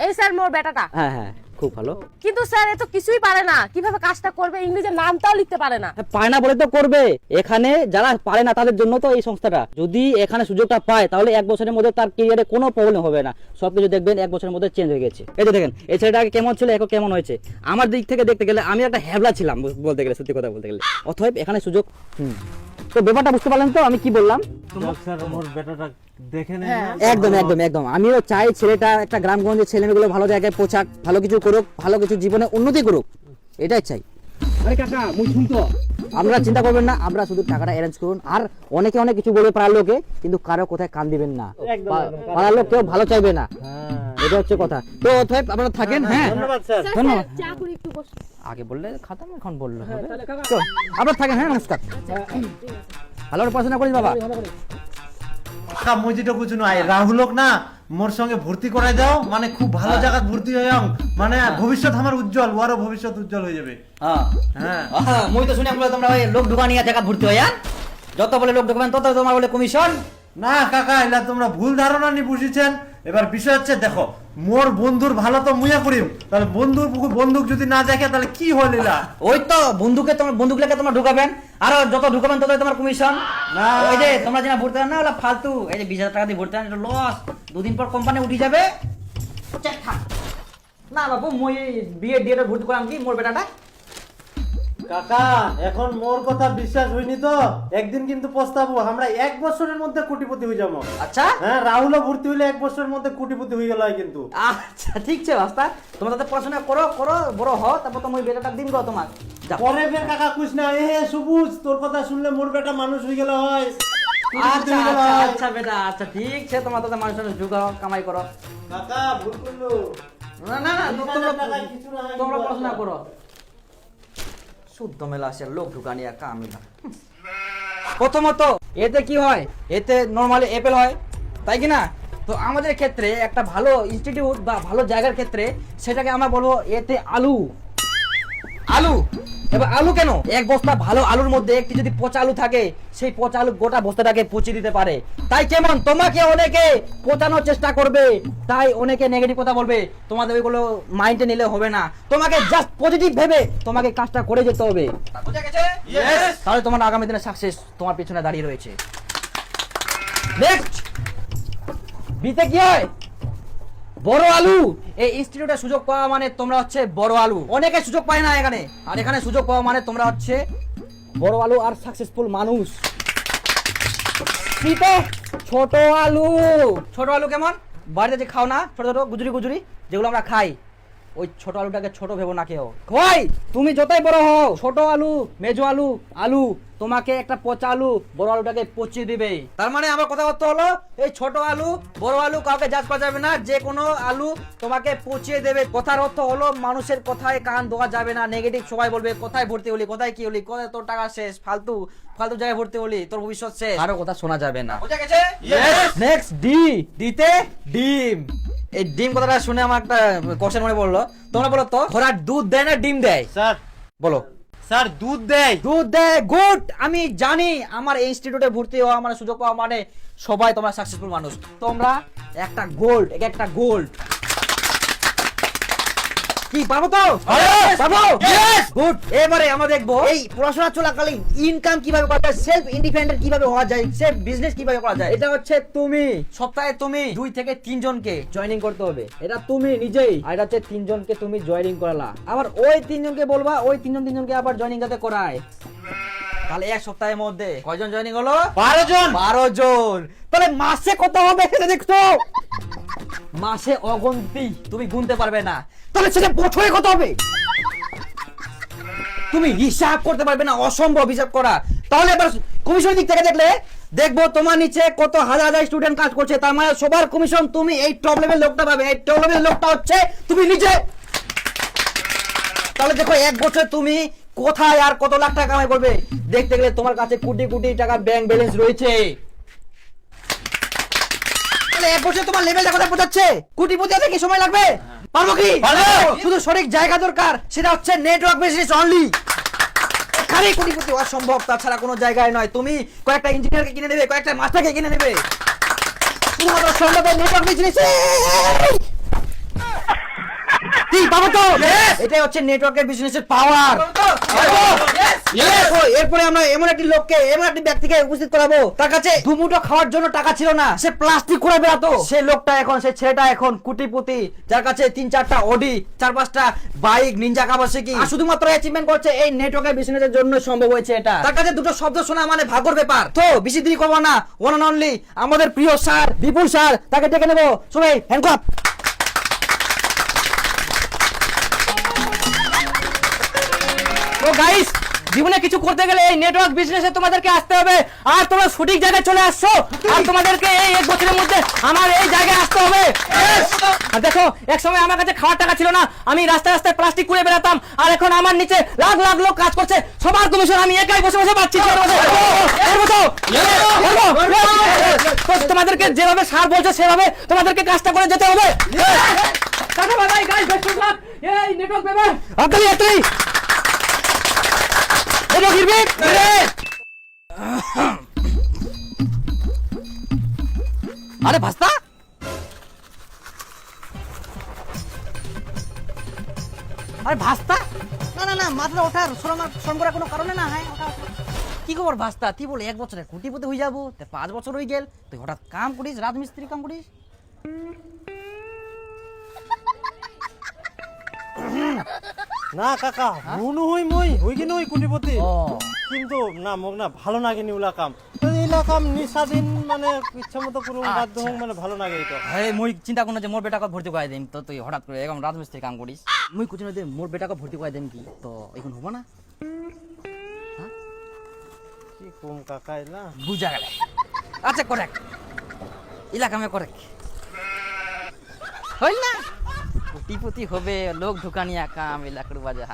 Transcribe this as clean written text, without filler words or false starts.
এই স্যার মোর বেটাটা। হ্যাঁ হ্যাঁ খুব ভালো। কিন্তু স্যার এ তো কিছুই পারে না, কিভাবে কাজটা করবে, ইংরেজির নামটাও লিখতে পারে না। পারে না বলে তো করবে, এখানে যারা পারে না তাদের জন্য তো এই সংস্থাটা। যদি এখানে সুযোগটা পায় তাহলে 1 বছরের মধ্যে তার ক্যারিয়ারে কোনো প্রবলেম হবে না, সবকিছু দেখবেন 1 বছরের মধ্যে চেঞ্জ হয়ে গেছে। এই যে দেখেন এই ছেলেটা আগে কেমন ছিল এখন কেমন হয়েছে। আমার দিক থেকে দেখতে গেলে আমি একটা হ্যাবলা ছিলাম বলতে গেলে, সত্যি কথা বলতে গেলে। অতএব এখানে সুযোগ তো ব্যাপারটা বুঝতে পারলেন তো আমি কি বললাম। স্যার মোর বেটাটা দেখে নেন না। একদম একদম একদম আমিও চাই ছেলেটা একটা গ্রামগঞ্জের ছেলেমেয়েগুলো ভালো জায়গায় পৌঁছাক, ভালো কিছু করুক, ভালো কিছু জীবনে উন্নতি করুক, এটাই চাই। আরে কাকা মুই শুনতো, আপনারা চিন্তা করবেন না, আমরা শুধু টাকাটা অ্যারেঞ্জ করুন। আর অনেকে অনেক কিছু বলবে পাড়ার লোকে, কিন্তু কারো কোথায় কান দিবেন না। পাড়ার লোক কেউ ভালো চাইবে না, এটা হচ্ছে কথা। তো অতএব আপনারা থাকেন। হ্যাঁ ধন্যবাদ স্যার। ধন্যবাদ। চা করে একটু বসো। আগে বললে খাতাম, এখন বললে হবে। চল, আপনারা থাকেন। হ্যাঁ নমস্কার। ভালো করে পড়াশোনা করিস বাবা। মুই যেটা বুঝুন রাহুলক না মোর সঙ্গে ভর্তি করাই দাও, মানে খুব ভালো জায়গায় ভর্তি হয়ে যাও, মানে ভবিষ্যৎ আমার উজ্জ্বল, ওরও ভবিষ্যৎ উজ্জ্বল হয়ে যাবে। হ্যাঁ মুই তো শুনে বলে তোমরা ওই লোক ঢুকানিয়া জায়গা ভর্তি হইয়া, যত বলে লোক ঢুকাবেন তত তোমার বলে কমিশন। না কাকা, এটা তোমরা ভুল ধারণা নিয়ে বুঝেছেন। এবার বিষয় হচ্ছে দেখো, মোর বন্ধুর ভালো তো মুইয়া করিম, তাহলে বন্দুক যদি না দেখে তাহলে কি হল এলা। ওই তো বন্দুকে তোমার বন্দুক লেখে তোমরা ঢুকাবেন, আর যত ঢুকাবেন তত তোমার কমিশন। না ওই যে তোমরা যেটা ভর্তি না ওলা ফালতু, এই যে 20,000 টাকা দিয়ে ভর্তি এটা লস, 2 দিন পর কোম্পানি উঠে যাবে। না বাবু মই বিয়ে ডিএটা ভর্তি করাম কি মোর বেটাটা। কাকা এখন মোর কথা বিশ্বাস হয়নি তো, একদিন কিন্তু পস্তাবো। আমরা 1 বছরের মধ্যে কোটিপতি হয়ে যাবো। আচ্ছা হ্যাঁ রাহুলও ভর্তি হইলে 1 বছরের মধ্যে কোটিপতি হয়ে গেল কিন্তু। আচ্ছা ঠিক আছে রাস্তা, তোমরা তাতে পড়াশোনা করো করো বড় হও, তারপর তো মই বেটাটা দিন গো তোমার। পরে ফের কাকা কুছ না, সবুজ তোর কথা শুনলে মোর বেটা মানুষ হয়ে গেল হয়। আচ্ছা আচ্ছা আচ্ছা বেটা, আচ্ছা ঠিক আছে, তোমরা তো মানুষের যুগাও কামাই করো। কাকা ভুল করলো। না না না কিছু না হয়, তোমরা পড়াশোনা করো। শুদ্ধ মেলা আসে লোক ঢুকানিয়া কামিলা। প্রথমত এতে কি হয়, এতে নরমালি অ্যাপেল হয়, তাই কি না? তো আমাদের ক্ষেত্রে একটা ভালো ইনস্টিটিউট বা ভালো জায়গার ক্ষেত্রে সেটাকে আমরা বলবো এতে আলু। আলু এবার আলু কেন, 1 বস্তা ভালো আলুর মধ্যে একটি যদি পচা আলু থাকে, সেই পচা আলু গোটা বস্তাটাকে পচিয়ে দিতে পারে। তাই কেমন তোমাকে অনেকে পচানোর চেষ্টা করবে, তাই অনেকে নেগেটিভ কথা বলবে, তোমাদের ওইগুলো মাইন্ডে নিলে হবে না, তোমাকে জাস্ট পজিটিভ ভেবে তোমাকে কাজটা করে যেতে হবে। বুঝা গেছে? তাহলে তোমার আগামী দিনে সাকসেস তোমার পিছনে দাঁড়িয়ে রয়েছে। নেক্সট বিতে কি হয়, বড় আলু। এই ইনস্টিটিউটে সুযোগ পাওয়া মানে তোমরা হচ্ছে বড় আলু। অনেকে সুযোগ পায় না এখানে, আর এখানে সুযোগ পাওয়া মানে তোমরা হচ্ছে বড় আলু আর সাকসেসফুল মানুষ। শীতে ছোট আলু। ছোট আলু কেমন, বাড়িতে যে খাও না ছোট ছোট গুজরি গুজরি যেগুলো আমরা খাই, ওই ছোট আলুটাকে ছোট ভেবো না কেউ। ভাই তুমি যতই বড় হও, ছোট আলু মেজো আলু আলু তোমাকে একটা পচা আলু বড় আলুটাকে পচিয়ে দিবে। তার মানে আমার কথা বলতে হলো, এই ছোট আলু বড় আলু কাউকে জাজ করা যাবে না, যে কোনো আলু তোমাকে পচিয়ে দেবে। কথার অর্থ হলো মানুষের কথায় কান দেওয়া যাবে না। নেগেটিভ সবাই বলবে কোথায় ভর্তি হলি, কোথায় কি হলি, কোথায় তোর টাকা শেষ, ফালতু ফালতু জায়গায় ভর্তি হলি, তোর ভবিষ্যৎ শেষ, কারো কথা শোনা যাবে না। বুঝা গেছে? নেক্সট ডি, ডিতে ডিম। এই ডিম কথাটা শুনে আমার একটা কোশ্চেন মনে পড়লো। তোমরা বলো তো, ঘোড়ার দুধ দেয় না ডিম দেয়? স্যার বলো। স্যার দুধ দেয়। দুধ দেয়, গুড। আমি জানি আমার এই ইনস্টিটিউটে ভর্তি হওয়া মানে সুযোগ পাওয়া মানে সবাই তোমরা সাকসেসফুল মানুষ, তোমরা একটা গোল্ড, একটা গোল্ড। কি পারবো তো? পারবো, গুড। এবারে আমরা দেখবো এই পড়াশোনা চলাকালীন ইনকাম কিভাবে করা যায়, সেলফ ইন্ডিপেন্ডেন্ট কিভাবে হওয়া যায়, সেলফ বিজনেস কিভাবে করা যায়। এটা হচ্ছে তুমি সপ্তাহে তুমি 2 থেকে 3 জনকে জয়েনিং করতে হবে, এটা তুমি নিজেই। আর এটা হচ্ছে 3 জনকে তুমি জয়েনিং করালা, আবার ওই 3 জনকে বলবা ওই 3 জনকে আবার জয়েনিং যাতে করায়। তাহলে 1 সপ্তাহের মধ্যে কয়জন জয়েনিং হলো? 12 জন। 12 জন। তাহলে মাসে কত হবে সেটা দেখছো? মাসে অগন্তি, তুমি গুনতে পারবে না। তাহলে সেটা বছরে কত হবে তুমি হিসাব করতে পারবে না, অসম্ভব হিসাব করা। তাহলে এবার কমিশনের দিক থেকে দেখলে দেখবো তোমার নিচে কত হাজার হাজার স্টুডেন্ট কাজ করছে, তার মানে সবার কমিশন তুমি এই টপ লেভেল লোকটা পাবে। এই টপ লেভেল লোকটা হচ্ছে তুমি নিজে। তাহলে দেখো 1 বছর তুমি কোথায় আর কত লাখ টাকা কামাই করবে, দেখতে গেলে তোমার কাছে কোটি কোটি টাকা ব্যাংক ব্যালেন্স রয়েছে। 1 বছর তোমার লেভেলটা কোথায় পৌঁছাচ্ছে, কোটিপতি হতে কি সময় লাগবে? পারবো কি? শুধু সঠিক জায়গা দরকার, সেটা হচ্ছে নেটওয়ার্ক বিজনেস অনলি। এখানেই কোটিপতি হওয়া সম্ভব, তাছাড়া কোনো জায়গায় নয়। তুমি কয়েকটা ইঞ্জিনিয়ারকে কিনে নেবে, কয়েকটা মাস্টারকে কিনে নেবে, শুধুমাত্র সম্ভব নেটওয়ার্ক বিজনেস। পাবো তো এটাই হচ্ছে নেটওয়ার্কের বিজনেসের পাওয়ার। এরপরে আমরা এমন একটি লোককে, এমন একটি ব্যক্তিকে উপস্থিত করাবো, তার কাছে দুমুঠো খাওয়ার জন্য টাকা ছিল না, সে প্লাস্টিক করে বেড়াতো। সে লোকটা এখন, সে ছেলেটা এখন কোটিপতি, যার কাছে 3-4টা অডি, 4-5টা বাইক, নিনজা কাওয়াসাকি, আর শুধুমাত্র অ্যাচিভমেন্ট করছে এই নেটওয়ার্কের বিজনেসের জন্য সম্ভব হয়েছে এটা। তার কাছে দুটো শব্দ শোনা মানে ভাগ্যের ব্যাপার। তো বেশি দেরি করবো না, ওয়ান অ্যান্ড অনলি আমাদের প্রিয় স্যার বিপুল স্যার, তাকে ডেকে নেবো। সবাই হ্যান্ডক্লাপ। তো গাইস, জীবনে কিছু করতে গেলে এই নেটওয়ার্ক বিজনেসে তোমাদেরকে আসতে হবে, আর তোমরা সঠিক জায়গায় চলে আসছো, আর তোমাদেরকে এই 1 বছরের মধ্যে আমার এই জায়গায় আসতে হবে। আর দেখো, এক সময় আমার কাছে খাওয়ার টাকা ছিল না, আমি রাস্তায় রাস্তায় প্লাস্টিক করে বেড়াতাম, আর এখন আমার নিচে লাখ লাখ লোক কাজ করছে, সবার কমিশন আমি একাই বসে বসে পাচ্ছি। তো তোমাদেরকে যেভাবে স্যার বলছে সেভাবে তোমাদেরকে কাজটা করে যেতে হবে। এই নেটওয়ার্ক পেবে আপনি এতই আরে ভাস্তা, আরে ভাস্তা, না না না, মাথা ওঠার শ্রম করার কোনো কারণে না। হ্যাঁ, কি খবর ভাস্তা? তুই বলে 1 বছরে কোটিপতি হয়ে যাবো, 5 বছর হয়ে গেল, তুই হঠাৎ কাম করিস, রাজমিস্ত্রি কাম করিস। না কাকা, মনু হই কি নই কোটিপতি, কিন্তু না মোক না ভালো লাগে নি ওলা কাম। এইলা কাম নিশাদিন মানে ইচ্ছা মতো করু, বাধ্য হং, মানে ভালো লাগে এটা। আরে মুই চিন্তা করনা যে মোর বেটাকে ভর্তি করাই দিম, তো তুই হঠাৎ করে এরকম রাজমিস্ত্রি কাম করিস। মুই কুচিন যে মোর বেটাকে ভর্তি করাই দিম, কি তো এখন হবো না? কি কম কাকা এলা বুঝা গেলে। আচ্ছা করেক, ইলা কামে করেক হইল না, কোটিপতি হবে, লোক ঢুকানিয়া কাম, ইলা করবা যা।